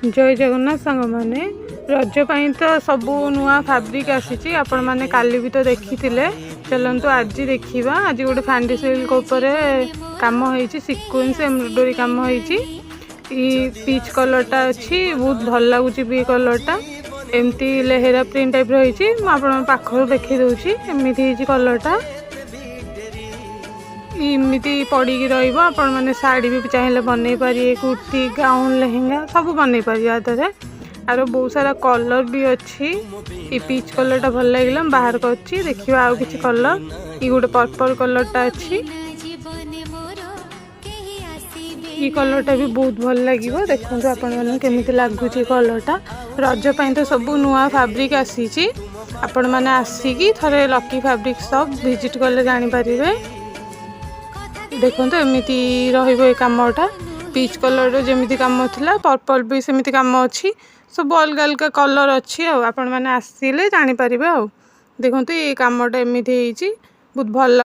जय जगन्नाथ सांग मैंने रज पाई तो सब नुआ फैब्रिक आसी आपण मैंने काली भी तो देखी चलतु आज देखा आज गोटे फैंडी सिल्क उपर कम हो सिक्वेंस एम्ब्रॉयडरी कम हो पीच कलरटा अच्छी बहुत भल लगुच भी कलरटा एमती लेहेरा प्रिंट टाइप रही पाखर देखी दूसरी एमती कलरटा इमती पड़ी रही मैंने साड़ी भी चाहिए बनई पारे कुर्ती गाउन लेहेंगा सब बनई पारे आदि आर बहुत सारा कलर भी अच्छी ये पीच कलरटा भल लगे बाहर कर देखिए आउ कि कलर ये गोटे पर्पल कलरटा अच्छी ये कलरटा भी बहुत भल लगे देखो आपण केमी लगुच कलरटा रजपाई तो सब नुआ फैब्रिक आसी आपण मैंने आसिकी थरे लकी फैब्रिक सब विजिट कले जानीपर देखो एमती रमटा पीच कलर जमी कम थी पर्पल भी सेमती कम अच्छी सब अलग अलग कलर अच्छी आपण मैंने आसिले जानीपर देखो ये कमटा एमती बहुत भल।